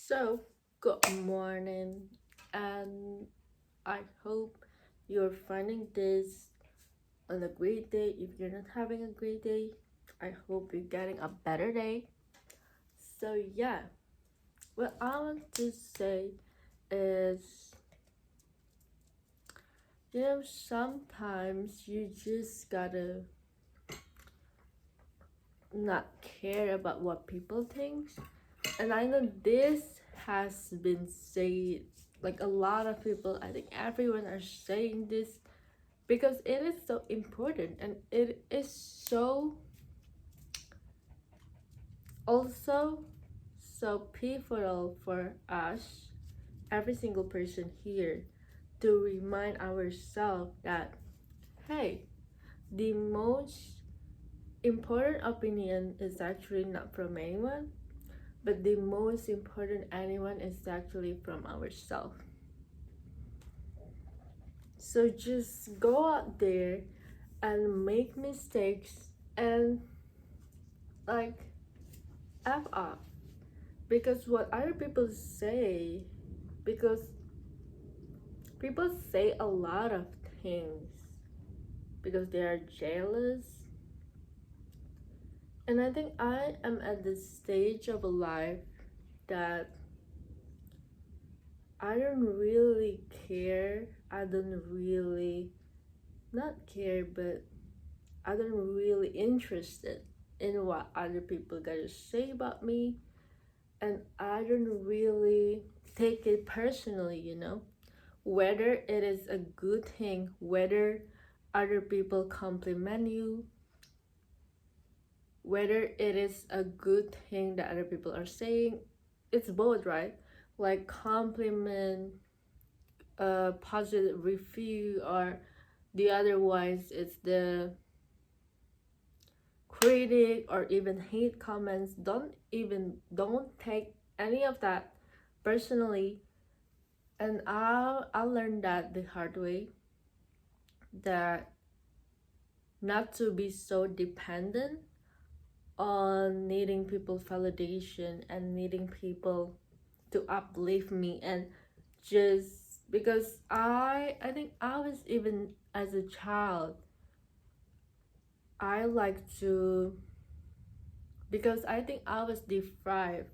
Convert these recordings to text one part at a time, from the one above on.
So, good morning, and I hope you're finding this on a great day. If you're not having a great day, I hope you're getting a better day. So, yeah, what I want to say is sometimes you just gotta not care about what people think. And I know this has been said, like a lot of people, I think everyone are saying this because it is so important and it is so also so pivotal for us, every single person here, to remind ourselves that hey, the most important opinion is actually not from anyone, but the most important anyone is actually from ourselves. So just go out there and make mistakes and like F up. Because what other people say, because people say a lot of things because they are jealous. And I think I am at this stage of a life that I don't really care. I don't really not care, but I don't really interested in what other people gotta say about me, and I don't really take it personally. Whether it is a good thing, whether other people compliment you, whether it is a good thing that other people are saying, it's both, right? Like compliment, positive review, or the otherwise it's the critic or even hate comments. Don't take any of that personally. And I learned that the hard way, that not to be so dependent on needing people's validation and needing people to uplift me. And just because I think I was, even as a child, I like to, because I think I was deprived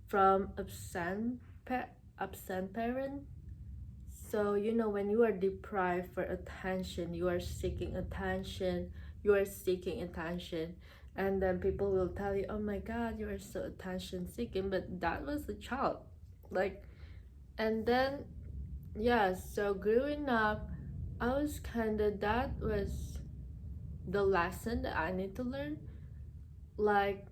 from absent parent. So when you are deprived for attention, you are seeking attention, and then people will tell you, oh my god, you are so attention seeking. But that was a child, like. And then yeah, so growing up, I was kind of, that was the lesson that I need to learn, like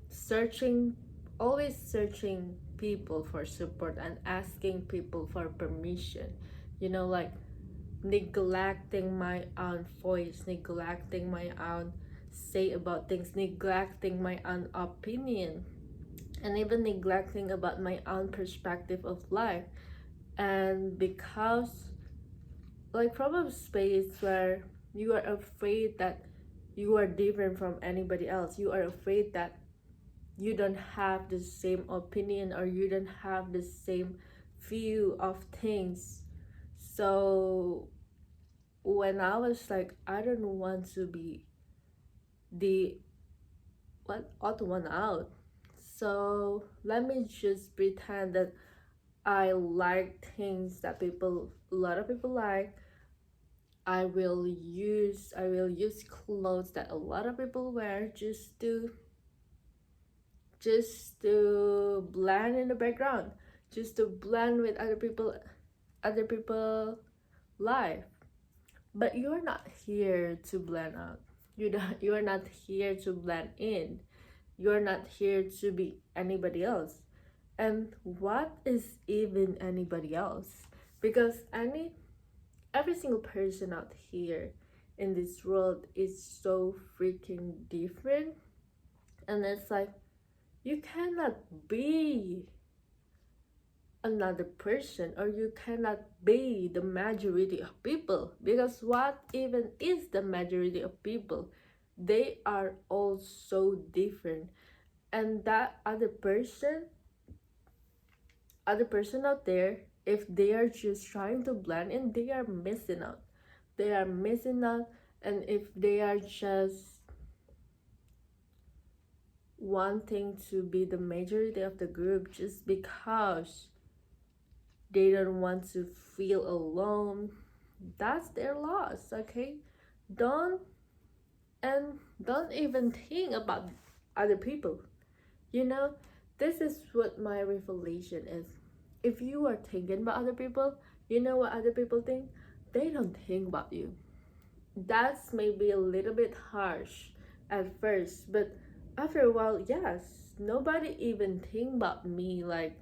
searching, always searching people for support and asking people for permission, like neglecting my own voice, neglecting my own say about things, neglecting my own opinion, and even neglecting about my own perspective of life. And because, like, from a space where you are afraid that you are different from anybody else, you are afraid that you don't have the same opinion or you don't have the same view of things. So when I was like, I don't want to be the odd one out, so let me just pretend that I like things that a lot of people like. I will use clothes that a lot of people wear, just to blend in the background, just to blend with other people life. But you're not here to blend out. You're not here to blend in. You're not here to be anybody else. And what is even anybody else? Because every single person out here in this world is so freaking different. And it's like, you cannot be another person, or you cannot be the majority of people, because what even is the majority of people? They are all so different. And that other person other person out there, if they are just trying to blend in, they are missing out. They are missing out. And if they are just wanting to be the majority of the group just because they don't want to feel alone, that's their loss. Okay, don't don't even think about other people. You know, this is what my revelation is. If you are thinking about other people, you know what other people think? They don't think about you. That's maybe a little bit harsh at first, but after a while, yes, nobody even think about me. Like,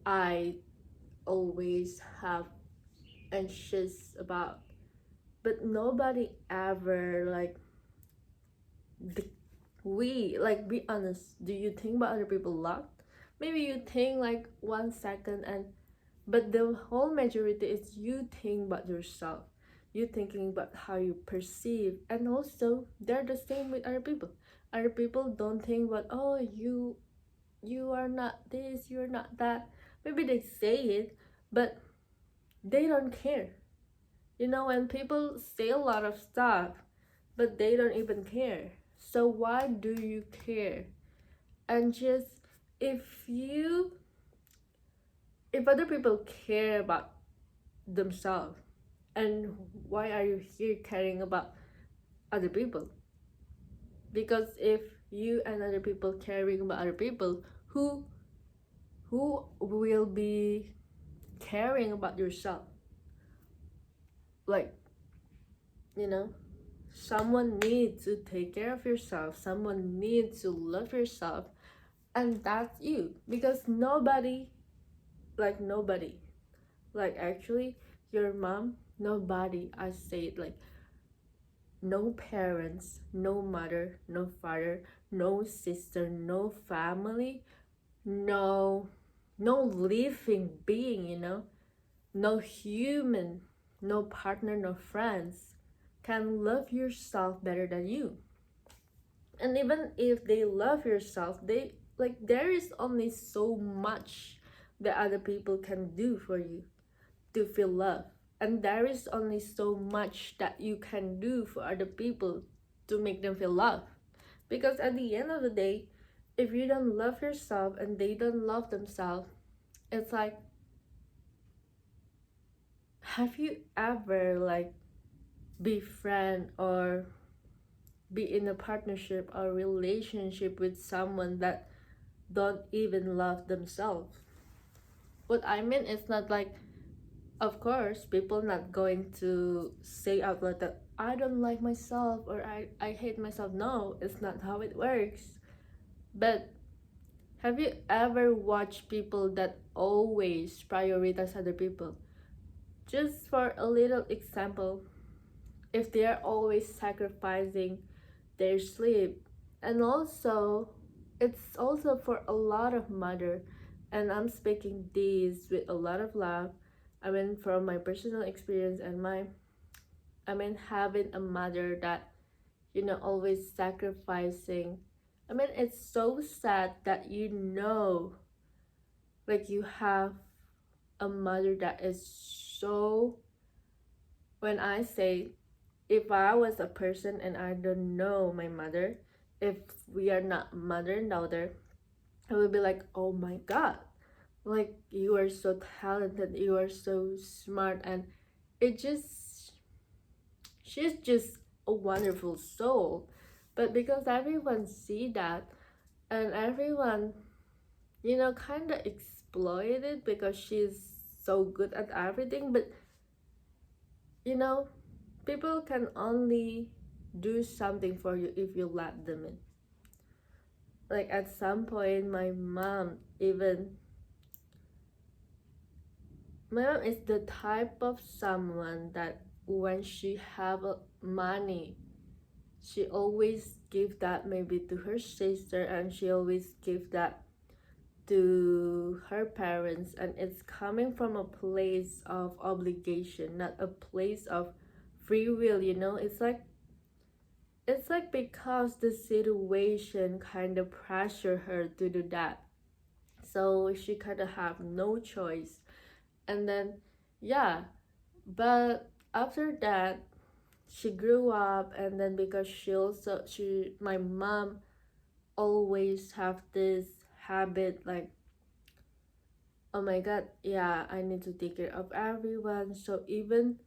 I always have anxious about, but nobody ever like the, we like be honest. Do you think about other people a lot? Maybe you think like 1 second, and but the whole majority is you think about yourself. You thinking about how you perceive, and also they're the same with other people. Other people don't think about, oh, you are not this, you're not that. Maybe they say it, but they don't care. You know, when people say a lot of stuff, but they don't even care. So why do you care? And just if you if other people care about themselves, and why are you here caring about other people? Because if you and other people caring about other people, who will be caring about yourself? Like, you know, someone needs to take care of yourself, someone needs to love yourself, and that's you. Because nobody, like actually your mom, nobody, I say it like, no parents, no mother, no father, no sister, no family, no living being, you know, no human, no partner, no friends can love yourself better than you. And even if they love yourself, they like, there is only so much that other people can do for you to feel love, and there is only so much that you can do for other people to make them feel love. Because at the end of the day, if you don't love yourself and they don't love themselves, it's like, have you ever like befriend or be in a partnership or relationship with someone that don't even love themselves? What I mean is not like, of course, people not going to say out loud that I don't like myself or I hate myself. No, it's not how it works. But have you ever watched people that always prioritize other people? Just for a little example, if they are always sacrificing their sleep, and also it's also for a lot of mother, and I'm speaking this with a lot of love. I mean, from my personal experience, and having a mother that, you know, always sacrificing. I mean, it's so sad that, you know, like you have a mother that is so, when I say, if I was a person and I don't know my mother, if we are not mother and daughter, I would be like, oh my god, like you are so talented, you are so smart, and it just, she's just a wonderful soul. But because everyone see that, and everyone, you know, kind of exploit it because she's so good at everything. But you know, people can only do something for you if you let them in. Like at some point, my mom is the type of someone that when she have money, she always give that maybe to her sister, and she always give that to her parents, and it's coming from a place of obligation, not a place of free will, you know. It's like because the situation kind of pressure her to do that. so she kind of have no choice. And then yeah, but after that she grew up, and then because she my mom always have this habit like, oh my god, yeah, I need to take care of everyone. So even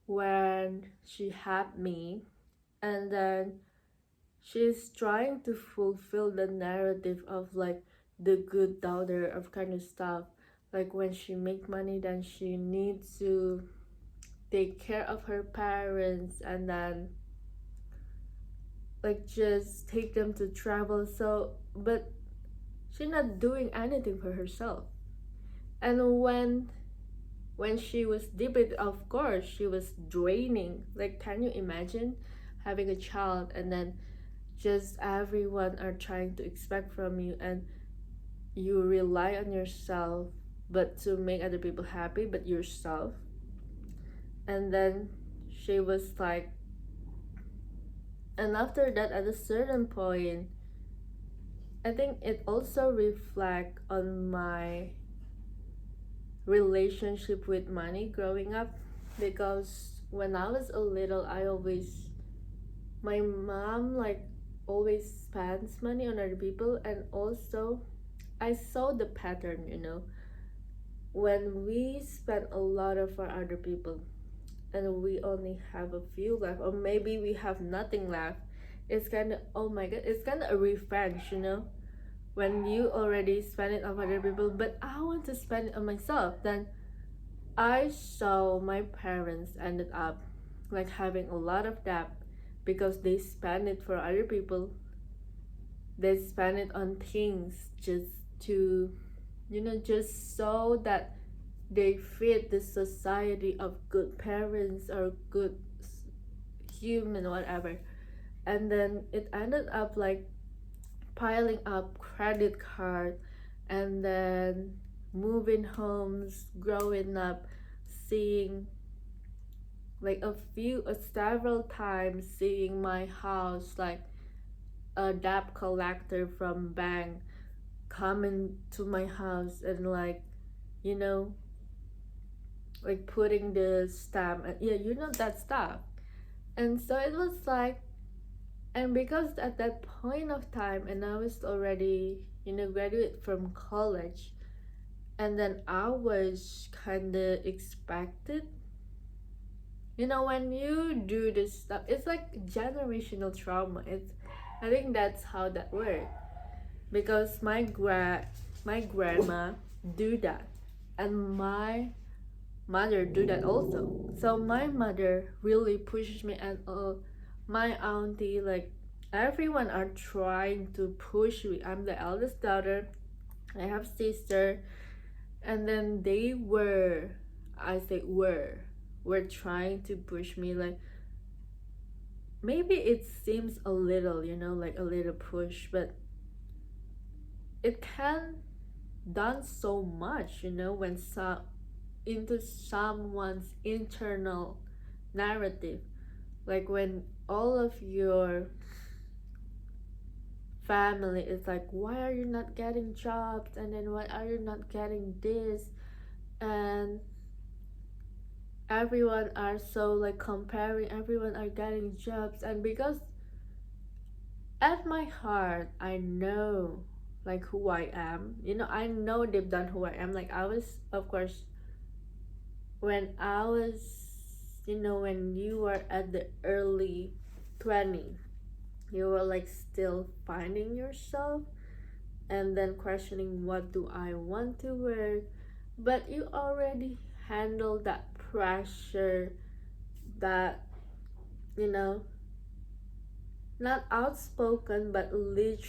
when she had me, and then she's trying to fulfill the narrative of like the good daughter of kind of stuff. Like when she make money, then she needs to take care of her parents, and then like just take them to travel. So but she's not doing anything for herself. And when she was deep it, of course she was draining. Like, can you imagine having a child, and then just everyone are trying to expect from you, and you rely on yourself but to make other people happy but yourself. And then she was like, and after that at a certain point, I think it also reflect on my relationship with money growing up, because when I was a little, my mom like always spends money on other people. And also I saw the pattern, when we spend a lot of for other people and we only have a few left, or maybe we have nothing left. It's kind of, oh my god, it's kind of a revenge, when you already spend it on other people, but I want to spend it on myself. Then I saw my parents ended up like having a lot of debt because they spend it for other people. They spend it on things just to, just so that they fit the society of good parents or good human, whatever. And then it ended up like piling up credit card, and then moving homes, growing up, seeing like several times seeing my house like a debt collector from bank coming to my house and like, you know like putting the stamp, and yeah, that stuff. And so it was like, and because at that point of time, and I was already, graduate from college, and then I was kind of expected, when you do this stuff, it's like generational trauma. I think that's how that works, because my grandma do that, and my mother do that also. So my mother really pushes me, and my auntie, like everyone are trying to push me. I'm the eldest daughter, I have sister, and then they were, I say were trying to push me, like maybe it seems a little, like a little push, but it can done so much, when into someone's internal narrative. Like when all of your family is like, why are you not getting jobs, and then why are you not getting this, and everyone are so like comparing, everyone are getting jobs. And because at my heart I know like who I am, I know deep down who I am. Like I was, of course, when I was, when you were at the early 20s, you were like still finding yourself, and then questioning, what do I want to wear? But you already handled that pressure, that, not outspoken but literally